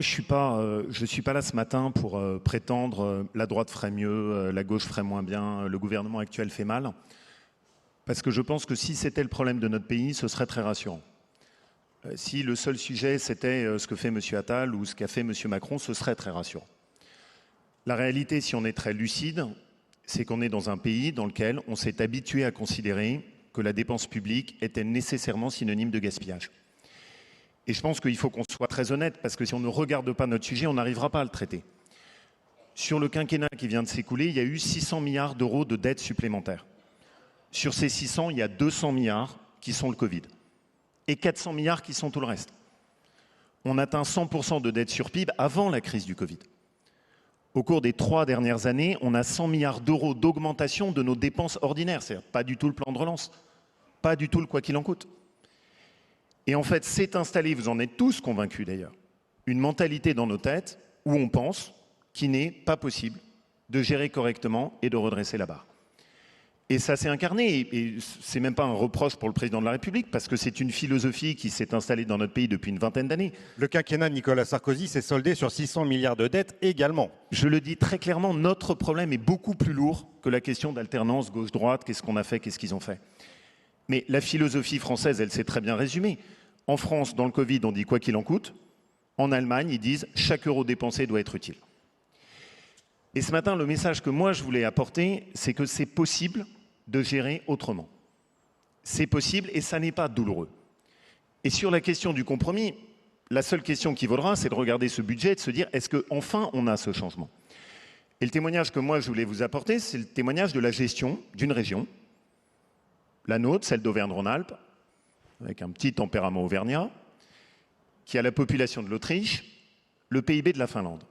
Je suis pas là ce matin pour prétendre la droite ferait mieux, la gauche ferait moins bien, le gouvernement actuel fait mal. Parce que je pense que si c'était le problème de notre pays, ce serait très rassurant. Si le seul sujet c'était ce que fait M. Attal ou ce qu'a fait M. Macron, ce serait très rassurant. La réalité, si on est très lucide, c'est qu'on est dans un pays dans lequel on s'est habitué à considérer que la dépense publique était nécessairement synonyme de gaspillage. Et je pense qu'il faut qu'on soit très honnête, parce que si on ne regarde pas notre sujet, on n'arrivera pas à le traiter. Sur le quinquennat qui vient de s'écouler, il y a eu 600 milliards d'euros de dettes supplémentaires. Sur ces 600, il y a 200 milliards qui sont le Covid. Et 400 milliards qui sont tout le reste. On atteint 100% de dette sur PIB avant la crise du Covid. Au cours des 3 dernières années, on a 100 milliards d'euros d'augmentation de nos dépenses ordinaires. C'est-à-dire pas du tout le plan de relance, pas du tout le quoi qu'il en coûte. Et en fait, c'est installé, vous en êtes tous convaincus d'ailleurs, une mentalité dans nos têtes où on pense qu'il n'est pas possible de gérer correctement et de redresser la barre. Et ça s'est incarné, et c'est même pas un reproche pour le président de la République, parce que c'est une philosophie qui s'est installée dans notre pays depuis une vingtaine d'années. Le quinquennat de Nicolas Sarkozy s'est soldé sur 600 milliards de dettes également. Je le dis très clairement, notre problème est beaucoup plus lourd que la question d'alternance gauche-droite, qu'est-ce qu'on a fait, qu'est-ce qu'ils ont fait. Mais la philosophie française, elle s'est très bien résumée. En France, dans le Covid, on dit quoi qu'il en coûte. En Allemagne, ils disent chaque euro dépensé doit être utile. Et ce matin, le message que moi je voulais apporter, c'est que c'est possible de gérer autrement. C'est possible et ça n'est pas douloureux. Et sur la question du compromis, la seule question qui vaudra, c'est de regarder ce budget et de se dire est-ce qu'enfin on a ce changement? Et le témoignage que moi je voulais vous apporter, c'est le témoignage de la gestion d'une région, la nôtre, celle d'Auvergne-Rhône-Alpes, avec un petit tempérament auvergnat, qui a la population de l'Autriche, le PIB de la Finlande.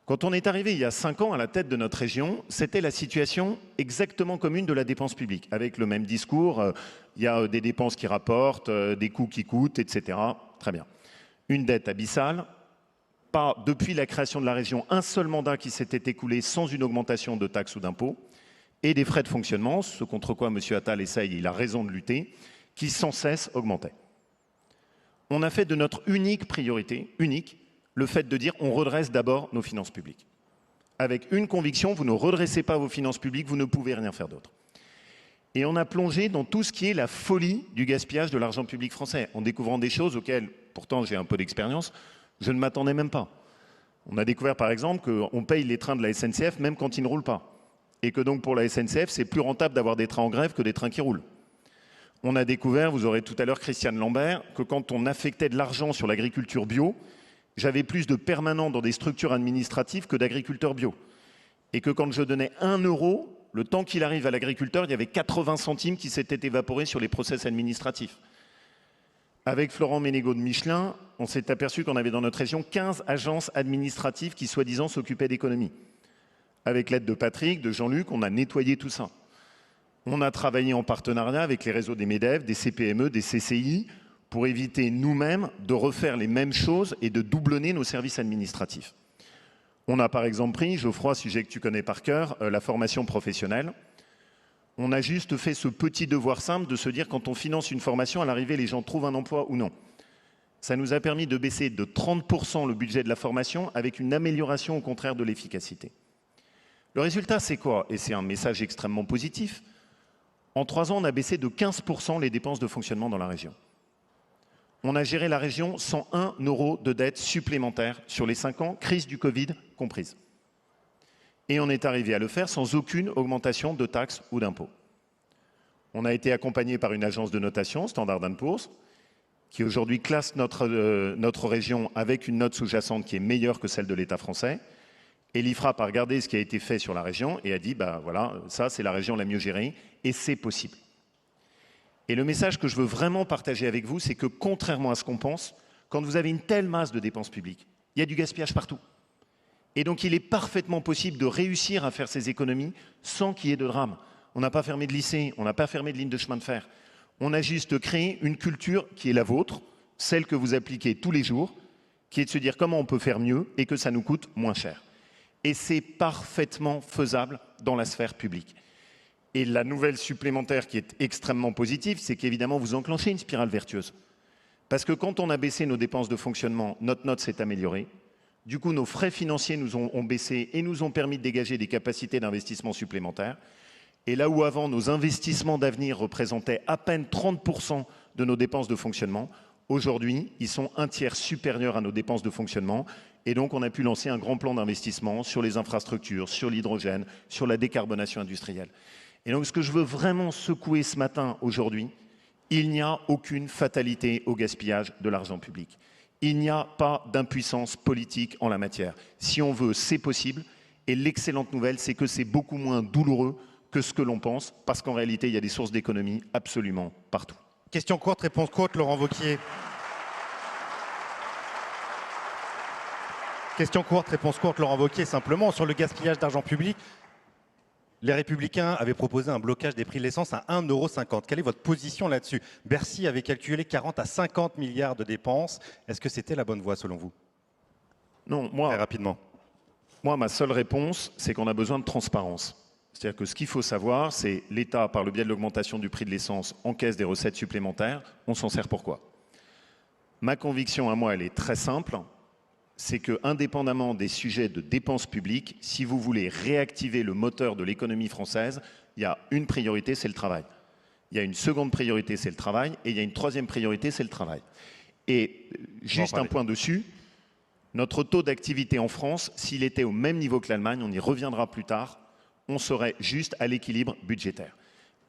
Quand on est arrivé il y a 5 ans à la tête de notre région, c'était la situation exactement commune de la dépense publique, avec le même discours, il y a des dépenses qui rapportent, des coûts qui coûtent, etc. Très bien. Une dette abyssale, pas depuis la création de la région un seul mandat qui s'était écoulé sans une augmentation de taxes ou d'impôts, et des frais de fonctionnement, ce contre quoi M. Attal essaye, il a raison de lutter, qui sans cesse augmentaient. On a fait de notre unique priorité, le fait de dire on redresse d'abord nos finances publiques. Avec une conviction, vous ne redressez pas vos finances publiques, vous ne pouvez rien faire d'autre. Et on a plongé dans tout ce qui est la folie du gaspillage de l'argent public français, en découvrant des choses auxquelles, pourtant j'ai un peu d'expérience, je ne m'attendais même pas. On a découvert par exemple qu'on paye les trains de la SNCF même quand ils ne roulent pas. Et que donc pour la SNCF, c'est plus rentable d'avoir des trains en grève que des trains qui roulent. On a découvert, vous aurez tout à l'heure Christiane Lambert, que quand on affectait de l'argent sur l'agriculture bio, j'avais plus de permanents dans des structures administratives que d'agriculteurs bio. Et que quand je donnais 1 euro, le temps qu'il arrive à l'agriculteur, il y avait 80 centimes qui s'étaient évaporés sur les process administratifs. Avec Florent Ménégo de Michelin, on s'est aperçu qu'on avait dans notre région 15 agences administratives qui soi-disant s'occupaient d'économie. Avec l'aide de Patrick, de Jean-Luc, on a nettoyé tout ça. On a travaillé en partenariat avec les réseaux des MEDEF, des CPME, des CCI, pour éviter nous-mêmes de refaire les mêmes choses et de doublonner nos services administratifs. On a par exemple pris, Geoffroy, sujet que tu connais par cœur, la formation professionnelle. On a juste fait ce petit devoir simple de se dire quand on finance une formation, à l'arrivée, les gens trouvent un emploi ou non. Ça nous a permis de baisser de 30% le budget de la formation avec une amélioration au contraire de l'efficacité. Le résultat, c'est quoi? Et c'est un message extrêmement positif. En 3 ans, on a baissé de 15% les dépenses de fonctionnement dans la région. On a géré la région sans 1 euro de dette supplémentaire sur les 5 ans, crise du Covid comprise. Et on est arrivé à le faire sans aucune augmentation de taxes ou d'impôts. On a été accompagné par une agence de notation, Standard & Poor's, qui aujourd'hui classe notre région avec une note sous-jacente qui est meilleure que celle de l'État français. Et l'IFRAP a regardé ce qui a été fait sur la région et a dit, bah voilà, ça c'est la région la mieux gérée et c'est possible. Et le message que je veux vraiment partager avec vous, c'est que contrairement à ce qu'on pense, quand vous avez une telle masse de dépenses publiques, il y a du gaspillage partout. Et donc il est parfaitement possible de réussir à faire ces économies sans qu'il y ait de drame. On n'a pas fermé de lycée, on n'a pas fermé de ligne de chemin de fer. On a juste créé une culture qui est la vôtre, celle que vous appliquez tous les jours, qui est de se dire comment on peut faire mieux et que ça nous coûte moins cher. Et c'est parfaitement faisable dans la sphère publique. Et la nouvelle supplémentaire qui est extrêmement positive, c'est qu'évidemment vous enclenchez une spirale vertueuse. Parce que quand on a baissé nos dépenses de fonctionnement, notre note s'est améliorée. Du coup, nos frais financiers ont baissé et nous ont permis de dégager des capacités d'investissement supplémentaires. Et là où avant, nos investissements d'avenir représentaient à peine 30% de nos dépenses de fonctionnement, aujourd'hui, ils sont un tiers supérieurs à nos dépenses de fonctionnement. Et donc, on a pu lancer un grand plan d'investissement sur les infrastructures, sur l'hydrogène, sur la décarbonation industrielle. Et donc, ce que je veux vraiment secouer ce matin, aujourd'hui, il n'y a aucune fatalité au gaspillage de l'argent public. Il n'y a pas d'impuissance politique en la matière. Si on veut, c'est possible. Et l'excellente nouvelle, c'est que c'est beaucoup moins douloureux que ce que l'on pense, parce qu'en réalité, il y a des sources d'économie absolument partout. Question courte, réponse courte, Laurent Wauquiez. Question courte, réponse courte, Laurent Wauquiez, simplement, sur le gaspillage d'argent public. Les Républicains avaient proposé un blocage des prix de l'essence à 1,50 €. Quelle est votre position là-dessus? Bercy avait calculé 40 à 50 milliards de dépenses. Est-ce que c'était la bonne voie, selon vous? Non, Très rapidement. Moi, ma seule réponse, c'est qu'on a besoin de transparence. C'est-à-dire que ce qu'il faut savoir, c'est l'État, par le biais de l'augmentation du prix de l'essence, encaisse des recettes supplémentaires. On s'en sert pourquoi? Ma conviction à moi, elle est très simple. C'est que, indépendamment des sujets de dépenses publiques, si vous voulez réactiver le moteur de l'économie française, il y a une priorité, c'est le travail. Il y a une seconde priorité, c'est le travail. Et il y a une troisième priorité, c'est le travail. Et juste un point dessus, notre taux d'activité en France, s'il était au même niveau que l'Allemagne, on y reviendra plus tard, on serait juste à l'équilibre budgétaire.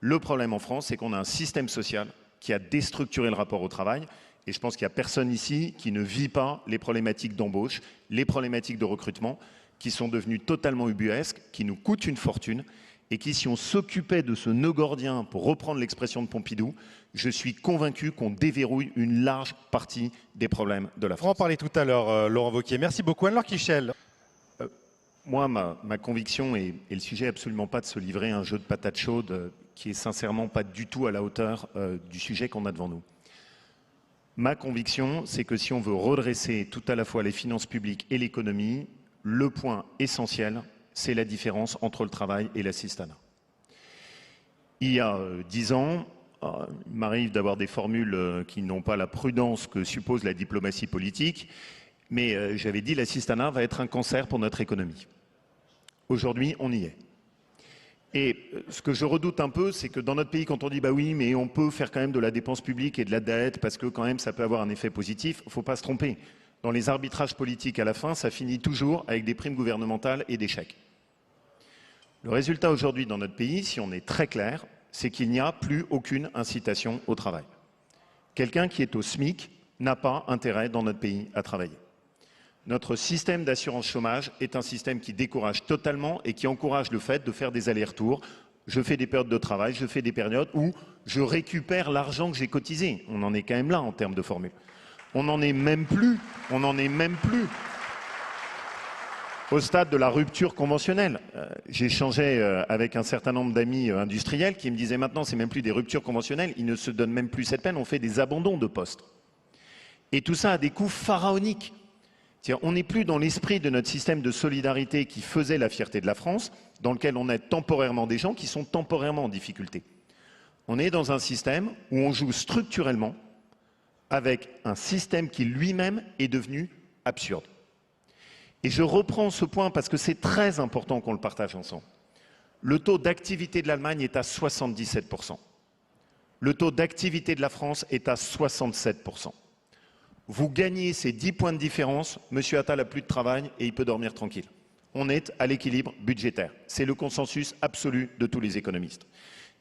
Le problème en France, c'est qu'on a un système social qui a déstructuré le rapport au travail. Et je pense qu'il n'y a personne ici qui ne vit pas les problématiques d'embauche, les problématiques de recrutement, qui sont devenues totalement ubuesques, qui nous coûtent une fortune, et qui, si on s'occupait de ce nœud gordien, pour reprendre l'expression de Pompidou, je suis convaincu qu'on déverrouille une large partie des problèmes de la France. On va en parler tout à l'heure, Laurent Wauquiez. Merci beaucoup. Anne-Laure Kiechel. Moi, ma conviction, et le sujet n'est absolument pas de se livrer à un jeu de patates chaudes qui est sincèrement pas du tout à la hauteur du sujet qu'on a devant nous. Ma conviction, c'est que si on veut redresser tout à la fois les finances publiques et l'économie, le point essentiel, c'est la différence entre le travail et l'assistanat. Il y a 10 ans, il m'arrive d'avoir des formules qui n'ont pas la prudence que suppose la diplomatie politique, mais j'avais dit l'assistanat va être un cancer pour notre économie. Aujourd'hui, on y est. Et ce que je redoute un peu, c'est que dans notre pays, quand on dit bah oui, mais on peut faire quand même de la dépense publique et de la dette parce que quand même ça peut avoir un effet positif, il ne faut pas se tromper. Dans les arbitrages politiques à la fin, ça finit toujours avec des primes gouvernementales et des chèques. Le résultat aujourd'hui dans notre pays, si on est très clair, c'est qu'il n'y a plus aucune incitation au travail. Quelqu'un qui est au SMIC n'a pas intérêt dans notre pays à travailler. Notre système d'assurance chômage est un système qui décourage totalement et qui encourage le fait de faire des allers-retours. Je fais des périodes de travail, je fais des périodes où je récupère l'argent que j'ai cotisé. On en est quand même là en termes de formule. On n'en est même plus au stade de la rupture conventionnelle. J'échangeais avec un certain nombre d'amis industriels qui me disaient maintenant c'est même plus des ruptures conventionnelles, ils ne se donnent même plus cette peine, on fait des abandons de postes. Et tout ça a des coûts pharaoniques. On n'est plus dans l'esprit de notre système de solidarité qui faisait la fierté de la France, dans lequel on aide temporairement des gens qui sont temporairement en difficulté. On est dans un système où on joue structurellement avec un système qui lui-même est devenu absurde. Et je reprends ce point parce que c'est très important qu'on le partage ensemble. Le taux d'activité de l'Allemagne est à 77%. Le taux d'activité de la France est à 67%. Vous gagnez ces 10 points de différence, M. Attal n'a plus de travail et il peut dormir tranquille. On est à l'équilibre budgétaire. C'est le consensus absolu de tous les économistes.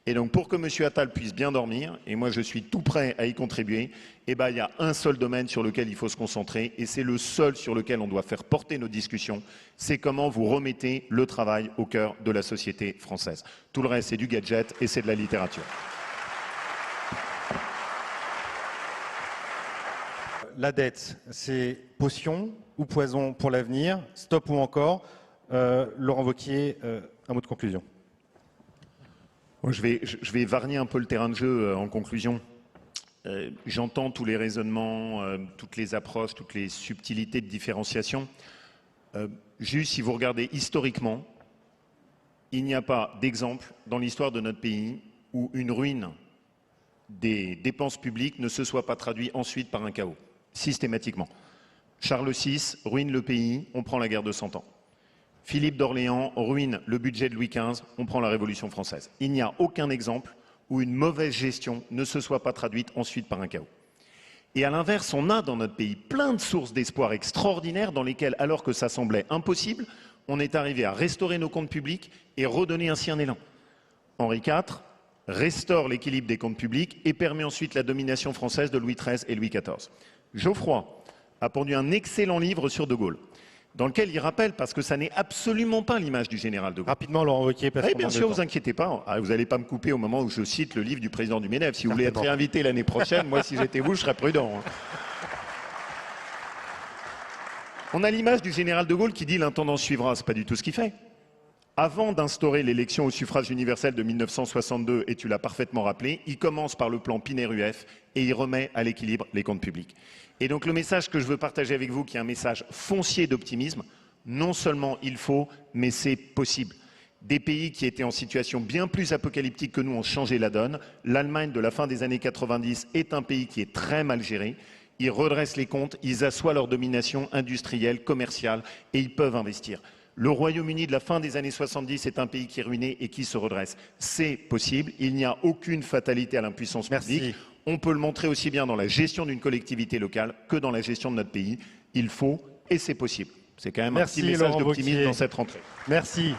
Et donc pour que M. Attal puisse bien dormir, et moi je suis tout prêt à y contribuer, il y a un seul domaine sur lequel il faut se concentrer, et c'est le seul sur lequel on doit faire porter nos discussions, c'est comment vous remettez le travail au cœur de la société française. Tout le reste, c'est du gadget et c'est de la littérature. La dette, c'est potion ou poison pour l'avenir? Stop ou encore? Laurent Wauquiez, un mot de conclusion. Je vais varnier un peu le terrain de jeu en conclusion. J'entends tous les raisonnements, toutes les approches, toutes les subtilités de différenciation. Juste, si vous regardez historiquement, il n'y a pas d'exemple dans l'histoire de notre pays où une ruine des dépenses publiques ne se soit pas traduit ensuite par un chaos, systématiquement. Charles VI ruine le pays, on prend la guerre de 100 ans. Philippe d'Orléans ruine le budget de Louis XV, on prend la Révolution française. Il n'y a aucun exemple où une mauvaise gestion ne se soit pas traduite ensuite par un chaos. Et à l'inverse, on a dans notre pays plein de sources d'espoir extraordinaires dans lesquelles, alors que ça semblait impossible, on est arrivé à restaurer nos comptes publics et redonner ainsi un élan. Henri IV restaure l'équilibre des comptes publics et permet ensuite la domination française de Louis XIII et Louis XIV. Geoffroy a pondu un excellent livre sur De Gaulle, dans lequel il rappelle, parce que ça n'est absolument pas l'image du général de Gaulle. Rapidement, Laurent Wauquiez, parce Oui, qu'on bien manque de sûr, temps. vous inquiétez pas. Vous n'allez pas me couper au moment où je cite le livre du président du MEDEF. Si vous voulez être réinvité l'année prochaine, moi, si j'étais vous, je serais prudent. On a l'image du général de Gaulle qui dit « l'intendant suivra ». Ce n'est pas du tout ce qu'il fait. Avant d'instaurer l'élection au suffrage universel de 1962, et tu l'as parfaitement rappelé, il commence par le plan Pinay-Rueff et il remet à l'équilibre les comptes publics. Et donc le message que je veux partager avec vous, qui est un message foncier d'optimisme, non seulement il faut, mais c'est possible. Des pays qui étaient en situation bien plus apocalyptique que nous ont changé la donne. L'Allemagne de la fin des années 90 est un pays qui est très mal géré. Ils redressent les comptes, ils assoient leur domination industrielle, commerciale et ils peuvent investir. Le Royaume-Uni de la fin des années 70 est un pays qui est ruiné et qui se redresse. C'est possible, il n'y a aucune fatalité à l'impuissance publique. On peut le montrer aussi bien dans la gestion d'une collectivité locale que dans la gestion de notre pays. Il faut et c'est possible. C'est quand même un petit message d'optimisme dans cette rentrée. Merci.